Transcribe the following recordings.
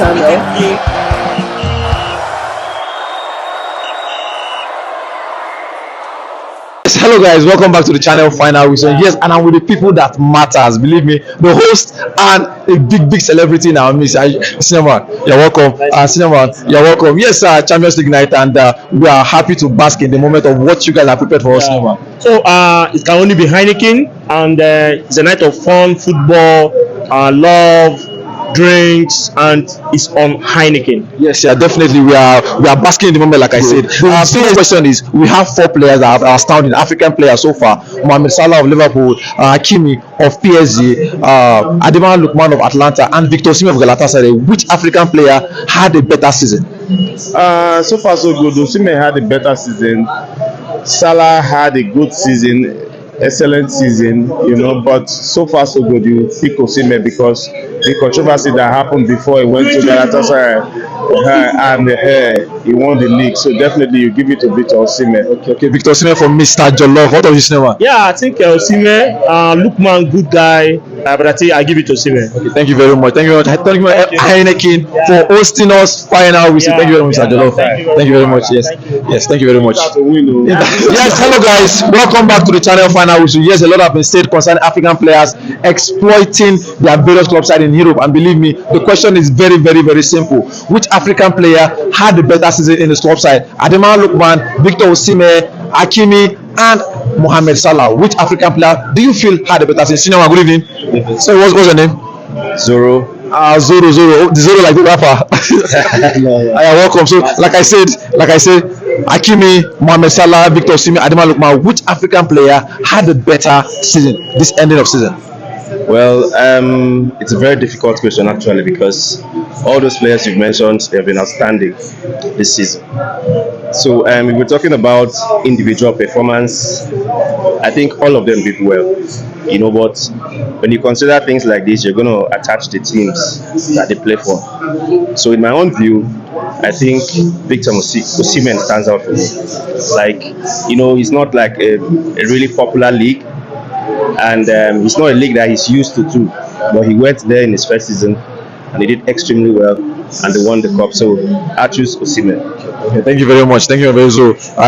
channel. Yes, hello guys, welcome back to the channel Final Whistle. Yes, and I'm with the people that matters. Believe me, the host and a big celebrity in our midst. Cinnamon, you're welcome. Cinnamon, you're welcome. Yes, Champions League night, and we are happy to bask in the moment of what you guys have prepared for us, Cinnamon. So it can only be Heineken, and it's a night of fun, football, love, drinks, and it's on Heineken. Yes, yeah, definitely. We are basking in the moment, like I said. The serious question is: we have 4 players that are astounding African players so far. Mohamed Salah of Liverpool, Hakimi of PSG, Ademola Lookman of Atlanta, and Victor Osimhen of Galatasaray. Which African player had a better season? So far so good. Osimhen had a better season. Salah had a good season, excellent season, but so far so good. You pick Osimhen because the controversy that happened before he went to Galatasaray and he won the league. So definitely you give it to Victor Osimhen. Okay, Victor Osimhen for Mr. Jollof. What of you, Cinema? Yeah, I think Osimhen, Lookman, good guy, but I think I give it to Osimhen. Okay, thank you very much. Thank you very much. Thank you, Heineken, for hosting us. Final whistle. Thank you very much, Mr. Jollof. Thank you very much. Yes, thank you very much. Yes, hello guys. Welcome back to the channel Final Whistle. Yes, a lot have been said concerning African players exploiting their various club side in Europe, and believe me, the question is very simple. Which African player had the better season in the club side? Ademola Lookman, Victor Osimhen, Hakimi, and Mohamed Salah. Which African player do you feel had a better season? Cinema, good evening. So what's your name? Zoro. Zoro, the Zoro like the rapper. Welcome. So like I said, Hakimi, Mohamed Salah, Victor Osimhen, Ademola Lookman. Which African player had a better season this ending of season? Well, it's a very difficult question actually, because all those players you've mentioned, they have been outstanding this season. So if we're talking about individual performance, I think all of them did well. But when you consider things like this, you're going to attach the teams that they play for. So in my own view, I think Victor Osimhen stands out for me. He's not like a really popular league, and it's not a league that he's used to too, but he went there in his first season and he did extremely well, and they won the cup. So I choose Osimhen. Okay, thank you very much. Thank you very much.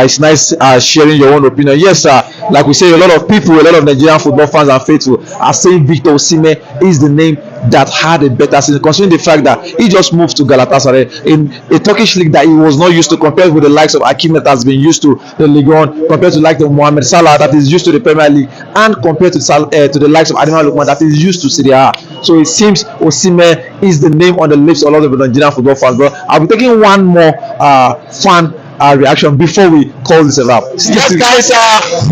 It's nice sharing your own opinion. Yes, sir. Like we say, a lot of people, a lot of Nigerian football fans are faithful, are saying Victor Osimhen is the name that had a better season, considering the fact that he just moved to Galatasaray in a Turkish league that he was not used to, compared with the likes of Hakimi that has been used to the Ligue 1, compared to like the Mohamed Salah that is used to the Premier League, and compared to the likes of Ademola Lookman that is used to Serie A. So it seems Osimhen is the name on the lips of a lot of the Nigerian football fans. But I'll be taking one more fan reaction before we call this a wrap. Yes, guys,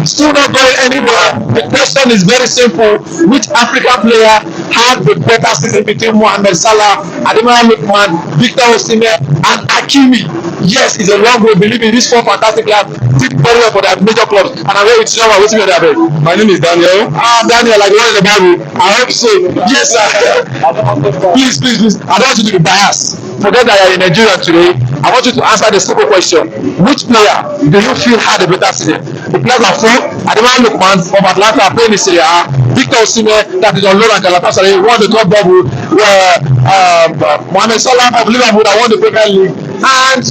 still not going anywhere. The question is very simple: which African player had the better season between Mohamed Salah, Ademola Lookman, Victor Osimhen, and Hakimi? Yes, it's a long way. Believe me, these 4 fantastic players did very well for their major clubs. And I'm here with Cinema. What's your name? My name is Daniel. Daniel, like the one in the Bible. I hope so. Yes, sir. Please. I don't want you to be biased. Forget that you're in Nigeria today. I want you to answer the simple question: which player do you feel had a better season? The players are 4. Ademola Lookman of Atlanta playing in Serie A. Victor Osimhen that is on loan at Galatasaray won the top double. Mohamed Salah of Liverpool that won the Premier League, and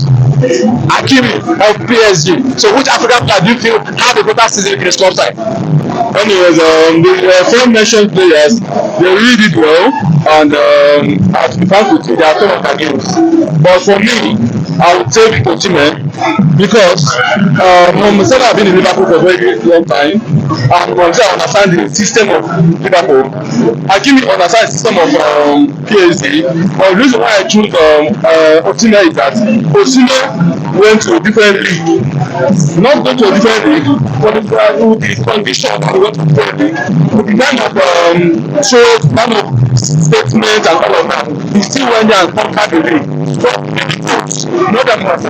Hakimi of PSG. So which African player do you feel had a better season in his club side? Anyways, the 4 mentioned players, they really did well, and I have to be frank with you, they are some of their games. But for me, I would take Osimhen because Mohamed Salah has been in Liverpool for a very long time, and Mohamed Salah understands the system of Liverpool. Hakimi understands the system of PSG. But the reason why I choose Osimhen is that Osimhen went to a different league. Not going to a different league, but the condition that he went to a different league, the kind of shows, kind of statement and all of that, he still went there and conquered the league. Not that much.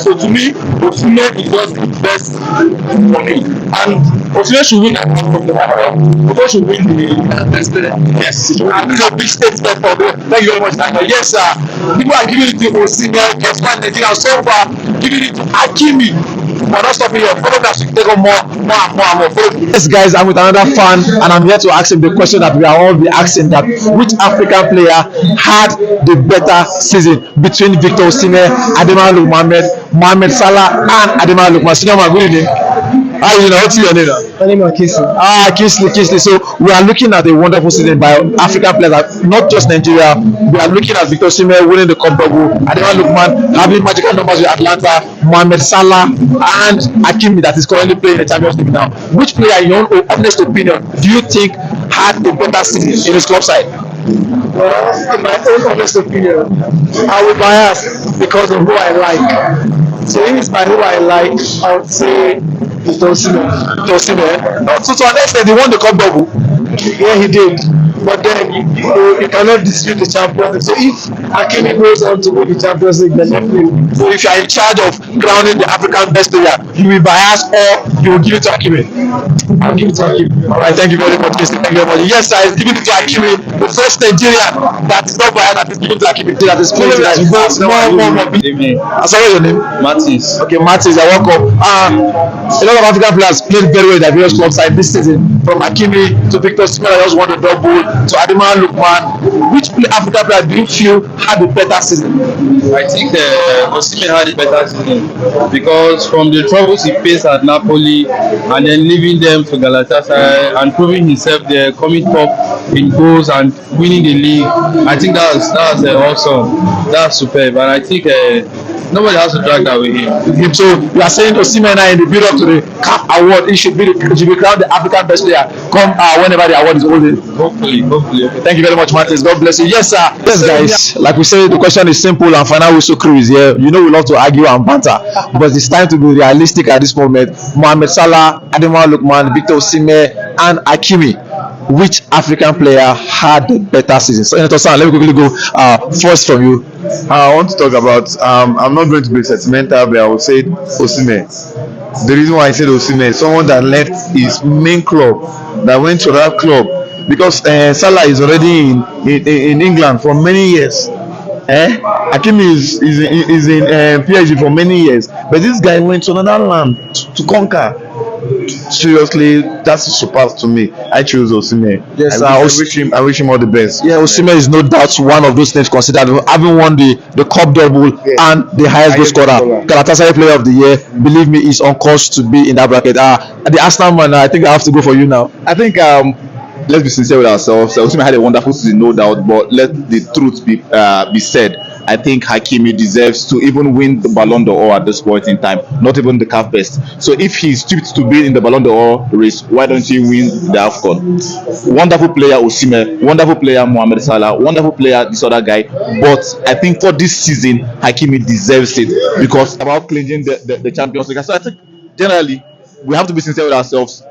So to me, Osimhen is just the best for me. And Osimhen should win Osimhen should win the best player. Yes. And it's a big statement for me. Thank you very much. Yes, sir. People are giving it to Osimhen, Osman Nigeria so far, giving it to Hakimi. We're not stopping here. Follow that to take on more. Yes, guys, I'm with another fan, and I'm here to ask him the question that we are all be asking: that which African player had the better season between Victor Osimhen, Ademola Lookman, Mohamed Salah, and Ademola Lookman? Senior man, good evening. How are you now? What's your name? My name is Kingsley. Kingsley. So we are looking at a wonderful season by African players, not just Nigeria. We are looking at Victor Osimhen winning the Cup double, Ademola Lookman having magical numbers with Atlanta, Mohamed Salah, and Hakimi that is currently playing the Champions League now. Which player, in your own honest opinion, do you think had the better season in his club side? Well, in my own honest opinion, I will bias because of who I like. So if it's by who I like, I would say it's Osimhen. So to an extent, he won the Cup double. Yeah, he did. But then you cannot dispute the Champions League. So if Hakimi goes on to win the Champions League, then definitely. So if you are in charge of crowning the African best player, you will bias or you will give it to Hakimi? I'll give it to Hakimi. Alright, thank you very much, Mr. Thank you very much. Yes, I is giving it to Hakimi, the first Nigerian that is not biased that is giving it to Hakimi. That is playing to that. More. Sorry, your name? Martins. Okay, Martins, I welcome. A lot of African players played very well in the various club side this season. From Hakimi to Victor Osimhen, I just won the double, to Ademola Lookman. Which African player do you feel had a better season? I think Osimhen had a better season because from the troubles he faced at Napoli and then leaving them to Galatasaray and proving himself there, coming top in goals and winning the league, I think that's awesome. That's superb, and I think nobody has to drag that with him. So you are saying Osimhen in the build up to the CAF award, he should be crowned the African best player come whenever the award is holding. Hopefully. Thank you very much, Martins. God bless you. Yes, sir. Yes, guys. Like we say, the question is simple and final whistle crew is here. You know we love to argue and banter, but it's time to be realistic at this moment. Mohamed Salah, Ademola Lookman, Victor Osimhen, and Hakimi. Which African player had the better season? So, Senator Sam, let me quickly go first from you. I want to talk about. I'm not going to be sentimental, but I would say Osimhen. The reason why I said Osimhen, someone that left his main club, that went to that club, because Salah is already in England for many years. Hakimi is in PSG for many years, but this guy went to another land to conquer. Seriously, that's a surpass to me. I choose Osimhen. Yes, I wish him all the best. Yeah, Osimhen is no doubt one of those names considered having won the Cup double and the highest goal scorer. Galatasaray Player of the Year. Believe me, is on course to be in that bracket. The Arsenal man, I think I have to go for you now. I think let's be sincere with ourselves. Osimhen had a wonderful season, no doubt, but let the truth be said. I think Hakimi deserves to even win the Ballon d'Or at this point in time, not even the CAF best. So if he's tipped to be in the Ballon d'Or race, why don't he win the AFCON? Wonderful player Osimhen, wonderful player Mohamed Salah, wonderful player this other guy. But I think for this season, Hakimi deserves it because about clinching the Champions League. So I think generally we have to be sincere with ourselves.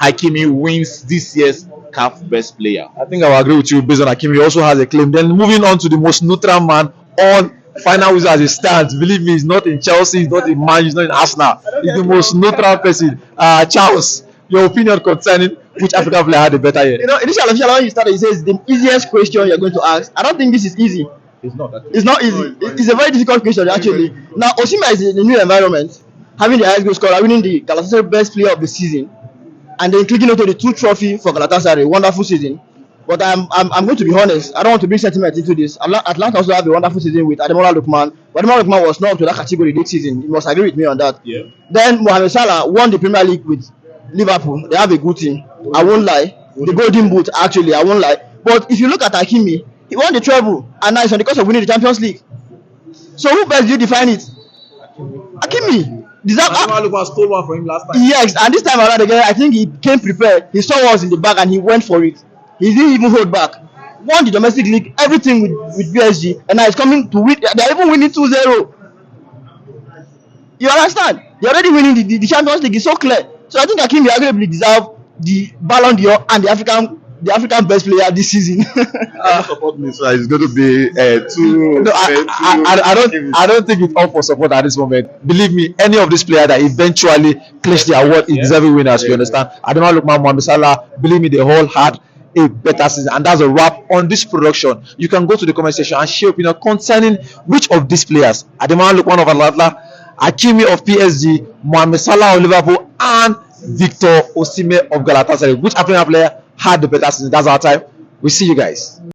Hakimi wins this year's CAF best player. I think I will agree with you based on Hakimi. He also has a claim. Then moving on to the most neutral man on final whistle as it stands. Believe me, he's not in Chelsea, he's not in Man, he's not in Arsenal. He's the most neutral person. Charles, your opinion concerning which African player had a better year? You know, initially when you started, he says the easiest question you're going to ask. I don't think this is easy. It's not. It's not easy. It's a very difficult question actually. Now Osimhen is in a new environment, having the highest goal scorer, winning the Galatasaray best player of the season, and then clicking onto the 2 trophy for Galatasaray. Wonderful season. But I'm going to be honest. I don't want to bring sentiment into this. Atlanta also have a wonderful season with Ademola Lookman. But Ademola Lookman was not up to that category this season. You must agree with me on that. Yeah. Then Mohamed Salah won the Premier League with Liverpool. They have a good team. I won't lie. The Golden Boot, actually, I won't lie. But if you look at Hakimi, he won the treble, and now it's on the course of winning the Champions League. So who best do you define it? Hakimi. Lookman stole one for him last time. Yes, and this time around again, I think he came prepared. He saw what was in the bag and he went for it. He didn't even hold back. Won the domestic league, everything with PSG, and now he's coming to win. They're even winning 2-0. You understand? They're already winning the Champions League. It's so clear. So I think Hakimi arguably deserves the Ballon d'Or and the African the African best player this season. Support me, so it's going to be too. No, I don't think it's all for support at this moment. Believe me, any of these players that eventually clinch the award is deserving winners. You understand? Adama Lukman, Mohamed Salah, believe me, they all had a better season, and that's a wrap on this production. You can go to the comment section and share opinion concerning which of these players, Adama Lukman of Atlanta, Hakimi of PSG, Mohamed Salah of Liverpool, and Victor Osimhen of Galatasaray. Which African player had the better season? That's our time. We see you guys.